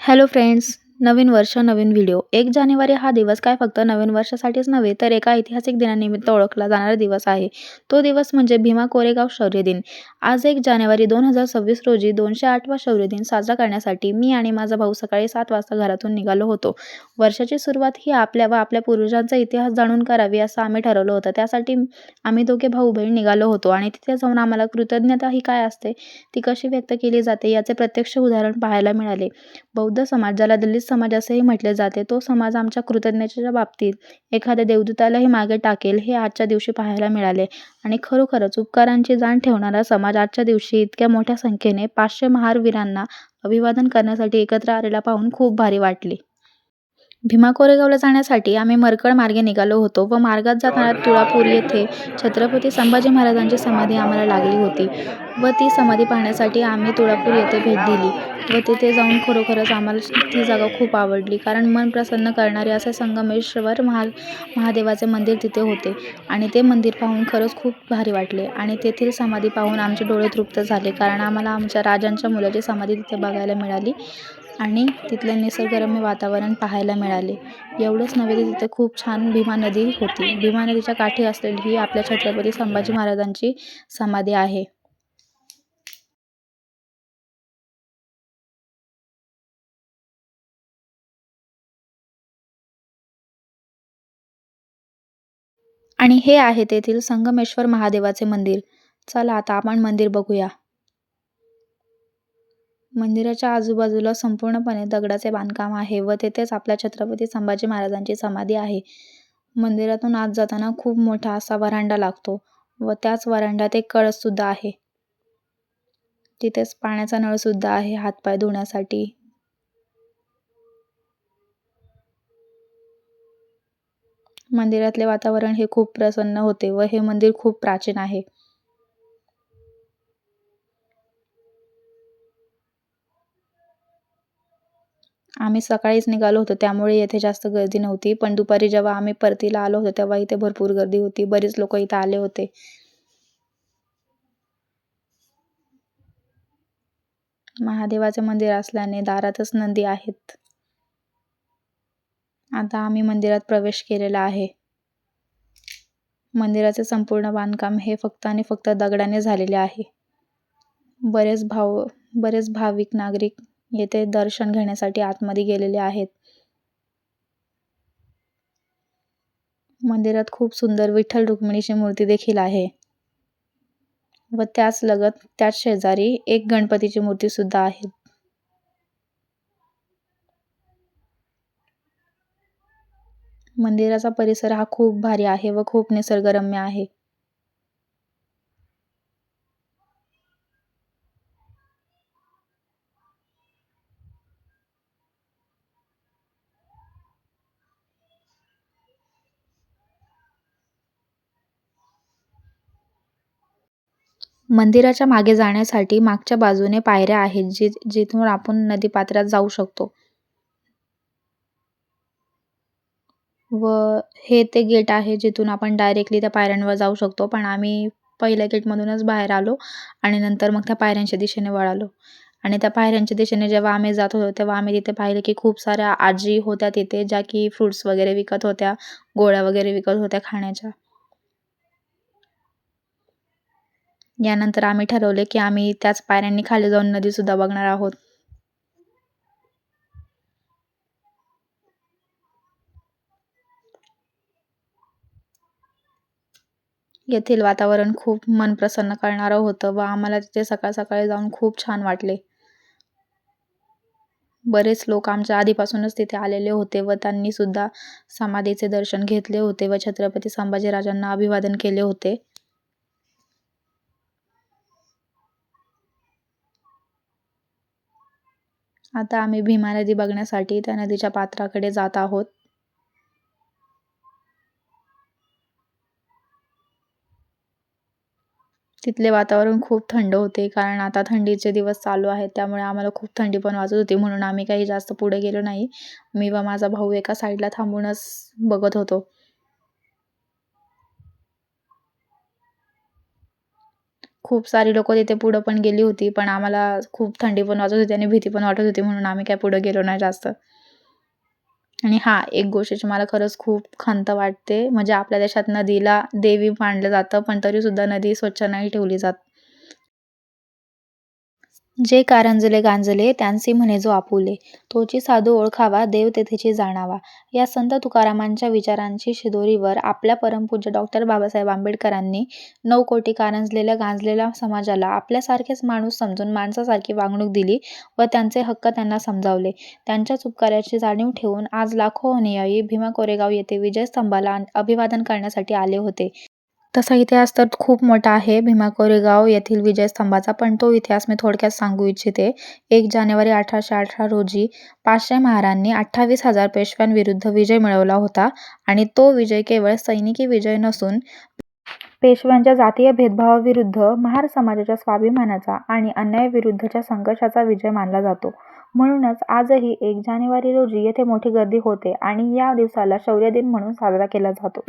Hello friends, नवीन वर्ष नवीन video. 1 जानेवारी हा दिवस काय फक्त नवीन वर्षासाठीच नव्हे, तर एका ऐतिहासिक दिनानिमित्त ओळखला जाणारा दिवस आहे. तो दिवस म्हणजे भीमा कोरेगाव शौर्य दिन. आज 1 जानेवारी 2026 रोजी 208वा शौर्य दिन साजरा करण्यासाठी मी आणि माझा भाऊ सकाळी 7 वाजता घरातून निघालो होतो. वर्षाची सुरुवात ही आपल्या व आपल्या पूर्वजांचा इतिहास जाणून करावी असं आम्ही ठरवलं होतं. त्यासाठी आम्ही दोघे भाऊ-बहीण निघालो होतो आणि तिथे जाऊन आम्हाला कृतज्ञता ही काय असते, ती कशी व्यक्त केली जाते याचे प्रत्यक्ष उदाहरण पाहायला मिळाले. बौद्ध समाज, ज्याला दलित समाज असेही म्हटले जाते, तो समाज आमच्या कृतज्ञतेच्या बाबतीत एखाद्या देवदूतालाही मागे टाकेल हे आजच्या दिवशी पाहायला मिळाले. आणि खरोखरच उपकारांची जाण ठेवणारा समाज आजच्या दिवशी इतक्या मोठ्या संख्येने 500 महार वीरांना अभिवादन करण्यासाठी एकत्र आलेला पाहून खूप भारी वाटले. भीमा कोरेगावला जाण्यासाठी आम्ही मरकळ मार्गे निघालो होतो व मार्गात जाताना तुळापूर येथे छत्रपती संभाजी महाराजांची समाधी आम्हाला लागली होती व ती समाधी पाहण्यासाठी आम्ही तुळापूर येथे भेट दिली व तिथे जाऊन खरोखरच आम्हाला ती जागा खूप आवडली, कारण मन प्रसन्न करणारे असे संगमेश्वर महादेवाचे मंदिर तिथे होते आणि ते मंदिर पाहून खरंच खूप भारी वाटले. आणि तेथील समाधी पाहून आमचे डोळे तृप्त झाले, कारण आम्हाला आमच्या राजांच्या मुलाची समाधी तिथे बघायला मिळाली आणि तिथले निसर्गरम्य वातावरण पाहायला मिळाले. एवढंच नव्हे, तर तिथे खूप छान भीमा नदी होती. भीमा नदीच्या काठी असलेली ही आपल्या छत्रपती संभाजी महाराजांची समाधी आहे. आणि हे आहे तेथील संगमेश्वर महादेवाचे मंदिर. चला आता आपण मंदिर बघूया. मंदिराच्या आजूबाजूला संपूर्णपणे दगडाचे बांधकाम आहे व तेथेच आपल्या छत्रपती संभाजी महाराजांची समाधी आहे. मंदिरातून आत जाताना खूप मोठा असा व्हरांडा लागतो व त्याच व्हरांड्यात एक कळससुद्धा आहे. तिथेच पाण्याचा नळसुद्धा आहे हातपाय धुण्यासाठी. मंदिरातले वातावरण हे खूप प्रसन्न होते व हे मंदिर खूप प्राचीन आहे. आम्ही सकाळीच निघालो होतो, त्यामुळे येथे जास्त गर्दी नव्हती, पण दुपारी जेव्हा आम्ही परतीला आलो होतो तेव्हा इथे भरपूर गर्दी होती. बरेच लोक इथे आले होते. महादेवाचे मंदिर असल्याने दारातच नंदी आहेत. आता आम्ही मंदिरात प्रवेश केलेला आहे. मंदिराचे संपूर्ण बांधकाम हे फक्त आणि फक्त दगडाने झालेले आहे. बरेच भाविक नागरिक येथे दर्शन घेण्यासाठी आतमध्ये गेलेले आहेत. मंदिरात खूप सुंदर विठ्ठल रुक्मिणीची मूर्ती देखील आहे व त्याच शेजारी एक गणपतीची मूर्ती सुद्धा आहे. मंदिराचा परिसर हा खूप भारी आहे व खूप निसर्गरम्य आहे. मंदिराच्या मागे जाण्यासाठी मागच्या बाजूने पायऱ्या आहेत, जिथून आपण नदीपात्रात जाऊ शकतो. व हे ते गेट आहे जिथून आपण डायरेक्टली त्या पायऱ्यांवर जाऊ शकतो, पण आम्ही पहिल्या गेटमधूनच बाहेर आलो आणि नंतर मग त्या पायऱ्यांच्या दिशेने वळालो. आणि त्या पायऱ्यांच्या दिशेने जेव्हा आम्ही जात होतो तेव्हा आम्ही तिथे पाहिलं की खूप साऱ्या आजी होत्या तिथे, ज्या की फ्रुट्स वगैरे विकत होत्या, गोळ्या वगैरे विकत होत्या खाण्याच्या. यानंतर आम्ही ठरवले की आम्ही त्याच पायऱ्यांनी खाली जाऊन नदीसुद्धा बघणार आहोत. येथील वातावरण खूप मन प्रसन्न करणारं होतं व आम्हाला तिथे सकाळ सकाळी जाऊन खूप छान वाटले. बरेच लोक आमच्या आधीपासूनच तिथे आलेले होते व त्यांनी सुद्धा समाधीचे दर्शन घेतले होते व छत्रपती संभाजीराजांना अभिवादन केले होते. आता आम्ही भीमा नदी बघण्यासाठी त्या नदीच्या पात्राकडे जात आहोत. तिथले वातावरण खूप थंड होते, कारण आता थंडीचे दिवस चालू आहेत, त्यामुळे आम्हाला खूप थंडी पण वाजत होती, म्हणून आम्ही काही जास्त पुढे गेलो नाही. मी व माझा भाऊ एका साईडला थांबूनच बघत होतो. खूप सारी लोकं तिथे पुढं पण गेली होती. पण आम्हाला खूप थंडी पण वाजत होती आणि भीती पण वाटत होती म्हणून आम्ही काही पुढे गेलो नाही जास्त. आणि हां, एक गोष्टीची मला खरंच खूप खंत वाटते. म्हणजे आपल्या देशात नदीला देवी मानलं जातं, पण तरीसुद्धा नदी स्वच्छ नाही ठेवली जात. जे कारंजले गांजले त्यांसी म्हणे जो आपुले, तोची साधू ओळखावा देव तेथेची जाणावा. या संत तुकारामांच्या विचारांची शिदोरीवर आपल्या परमपूज्य डॉक्टर बाबासाहेब आंबेडकरांनी 9 कोटी कारंजलेल्या गांजलेल्या समाजाला आपल्यासारखेच माणूस समजून माणसासारखी वागणूक दिली व त्यांचे हक्क त्यांना समजावले. त्यांच्याच उपकाराची जाणीव ठेवून आज लाखो अनुयायी भीमा कोरेगाव येथे विजयस्तंभाला अभिवादन करण्यासाठी आले होते. तसा इतिहास तर खूप मोठा आहे भीमा कोरेगाव येथील विजयस्तंभाचा, पण तो इतिहास मी थोडक्यात सांगू इच्छिते. 1 जानेवारी 1818 रोजी पाचशे महारांनी 28,000 पेशव्यांविरुद्ध विजय मिळवला होता आणि तो विजय केवळ सैनिकी विजय नसून पेशव्यांच्या जातीय भेदभावाविरुद्ध, महार समाजाच्या स्वाभिमानाचा आणि अन्यायाविरुद्धच्या संघर्षाचा विजय मानला जातो. म्हणूनच आजही 1 जानेवारी रोजी येथे मोठी गर्दी होते आणि या दिवसाला शौर्य दिन म्हणून साजरा केला जातो.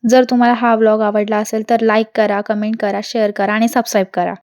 जर तुम्हाला हा व्लॉग आवडला असेल तर लाईक करा, कमेंट करा, शेअर करा आणि सबस्क्राईब करा.